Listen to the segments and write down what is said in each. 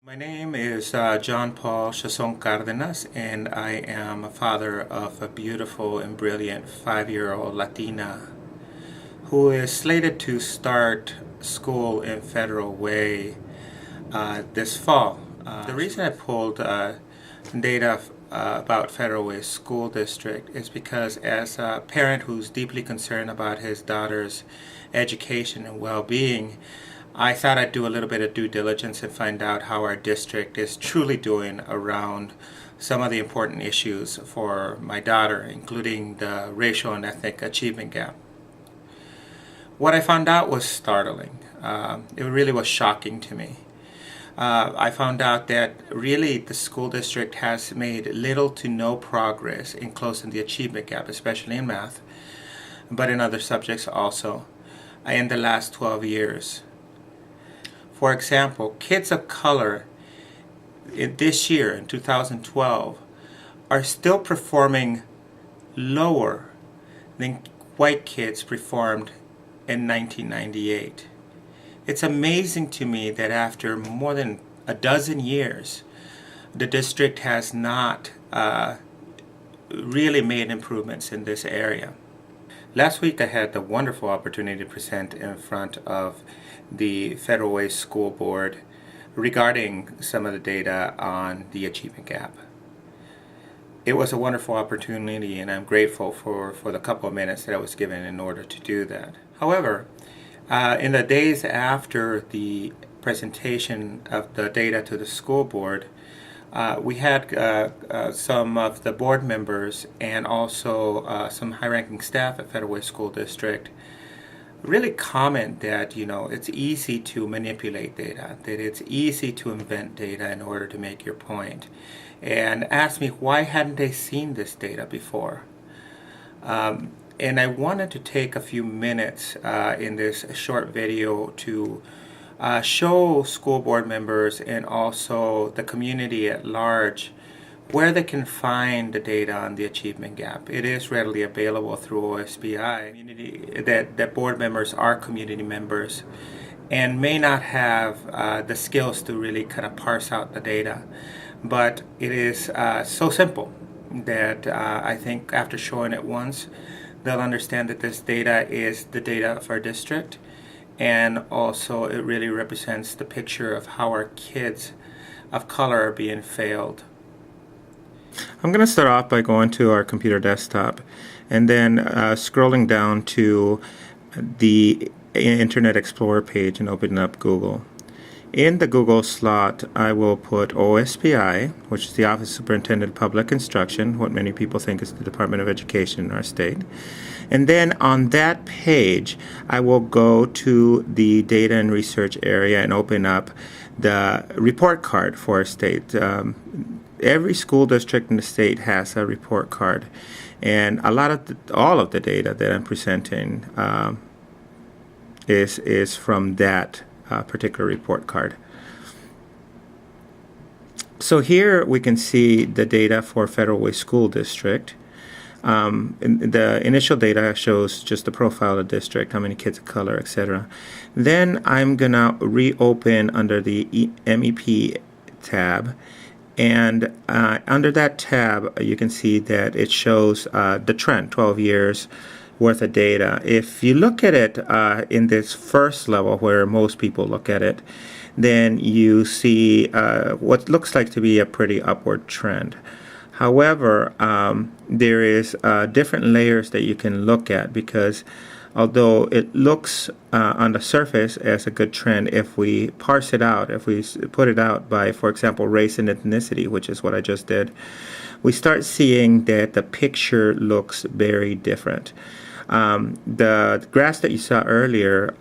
My name is John Paul Chasson Cardenas, and I am a father of a beautiful and brilliant 5-year-old Latina who is slated to start school in Federal Way this fall. The reason I pulled data about Federal Way School District is because as a parent who's deeply concerned about his daughter's education and well-being, I thought I'd do a little bit of due diligence and find out how our district is truly doing around some of the important issues for my daughter, including the racial and ethnic achievement gap. What I found out was startling. It really was shocking to me. I found out that really the school district has made little to no progress in closing the achievement gap, especially in math, but in other subjects also, in the last 12 years. For example, kids of color this year, in 2012, are still performing lower than white kids performed in 1998. It's amazing to me that after more than a dozen years, the district has not really made improvements in this area. Last week I had the wonderful opportunity to present in front of the Federal Way School Board regarding some of the data on the achievement gap. It was a wonderful opportunity, and I'm grateful for the couple of minutes that I was given in order to do that. However, in the days after the presentation of the data to the school board, we had some of the board members and also some high-ranking staff at Federal Way School District really comment that, it's easy to manipulate data, that it's easy to invent data in order to make your point, and ask me why hadn't they seen this data before. And I wanted to take a few minutes in this short video to show school board members and also the community at large where they can find the data on the achievement gap. It is readily available through OSBI. That board members are community members and may not have the skills to really kind of parse out the data. But it is so simple that I think after showing it once, they'll understand that this data is the data of our district, and also it really represents the picture of how our kids of color are being failed. I'm going to start off by going to our computer desktop and then scrolling down to the Internet Explorer page and opening up Google. In the Google slot, I will put OSPI, which is the Office of Superintendent of Public Instruction, what many people think is the Department of Education in our state. And then on that page, I will go to the Data and Research area and open up the report card for our state. Every school district in the state has a report card, and all of the data that I'm presenting is from that particular report card. So here we can see the data for Federal Way School District. The initial data shows just the profile of the district, how many kids of color, etc. Then I'm gonna reopen under the MEP tab, and under that tab you can see that it shows the trend, 12 years worth of data. If you look at it in this first level where most people look at it, then you see what looks like to be a pretty upward trend. However, there is different layers that you can look at, because although it looks on the surface as a good trend, if we parse it out, if we put it out by, for example, race and ethnicity, which is what I just did, we start seeing that the picture looks very different. The graphs that you saw earlier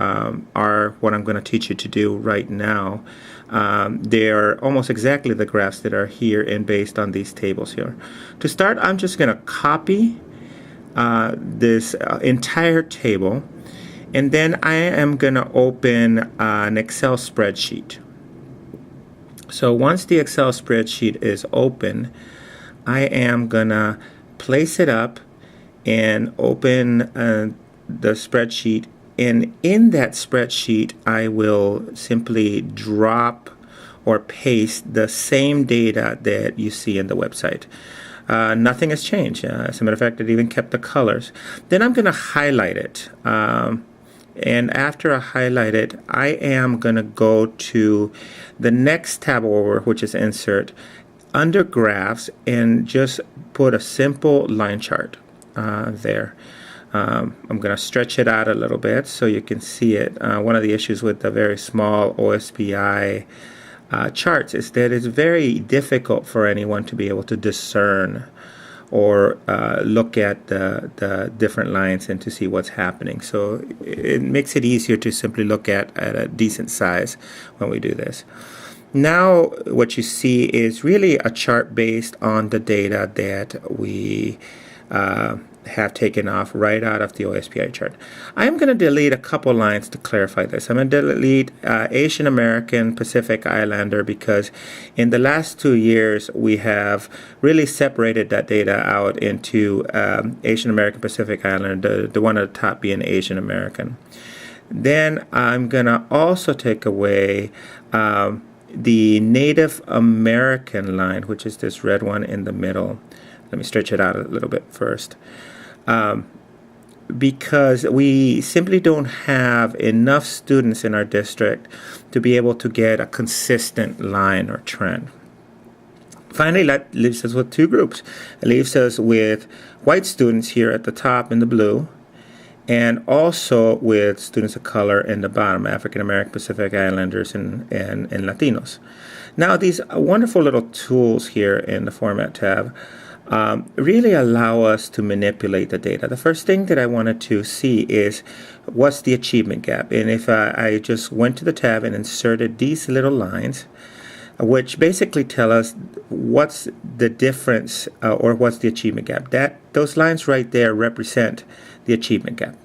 are what I'm going to teach you to do right now. They are almost exactly the graphs that are here and based on these tables here. To start, I'm just going to copy this entire table, and then I am going to open an Excel spreadsheet. So once the Excel spreadsheet is open, I am going to place it up and open the spreadsheet, and in that spreadsheet I will simply drop or paste the same data that you see in the website. Nothing has changed. As a matter of fact, it even kept the colors. Then I'm going to highlight it. And after I highlight it, I am going to go to the next tab over, which is Insert, under Graphs, and just put a simple line chart there. I'm going to stretch it out a little bit so you can see it. One of the issues with the very small OSPI charts is that it's very difficult for anyone to be able to discern or look at the different lines and to see what's happening. So it makes it easier to simply look at a decent size when we do this. Now what you see is really a chart based on the data that we have taken off right out of the OSPI chart. I'm going to delete a couple lines to clarify this. I'm going to delete Asian American Pacific Islander because in the last 2 years we have really separated that data out into Asian American Pacific Islander, the one at the top being Asian American. Then I'm going to also take away the Native American line, which is this red one in the middle. Let me stretch it out a little bit first. Because we simply don't have enough students in our district to be able to get a consistent line or trend. Finally, that leaves us with two groups. It leaves us with white students here at the top in the blue, and also with students of color in the bottom, African American, Pacific Islanders, and Latinos. Now, these wonderful little tools here in the Format tab really allow us to manipulate the data. The first thing that I wanted to see is what's the achievement gap. And if I just went to the tab and inserted these little lines, which basically tell us what's the difference or what's the achievement gap. Those lines right there represent the achievement gap.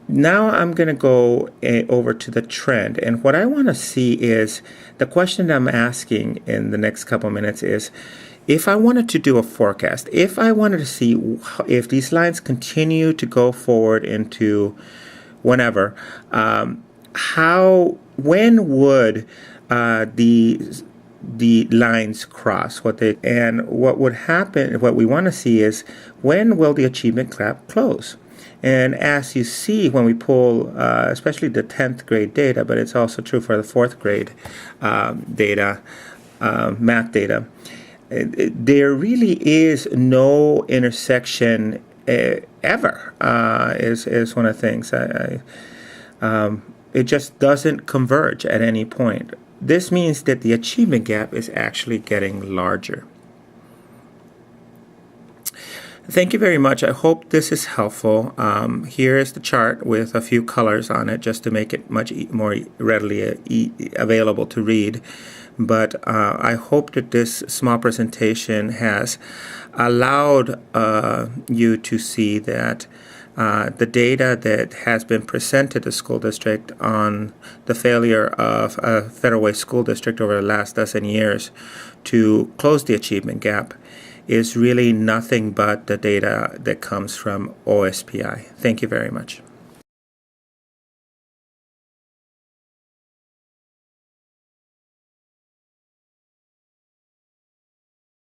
Now I'm going to go over to the trend, and what I want to see is the question I'm asking in the next couple minutes is, if I wanted to do a forecast, if I wanted to see if these lines continue to go forward into whenever, when would the lines cross? What would happen? What we want to see is when will the achievement gap close? And as you see, when we pull, especially the 10th grade data, but it's also true for the 4th grade data, math data, there really is no intersection ever, is one of the things. It just doesn't converge at any point. This means that the achievement gap is actually getting larger. Thank you very much. I hope this is helpful. Here is the chart with a few colors on it just to make it much more readily available to read. But I hope that this small presentation has allowed you to see that the data that has been presented to the school district on the failure of a Federal Way school district over the last dozen years to close the achievement gap is really nothing but the data that comes from OSPI. Thank you very much.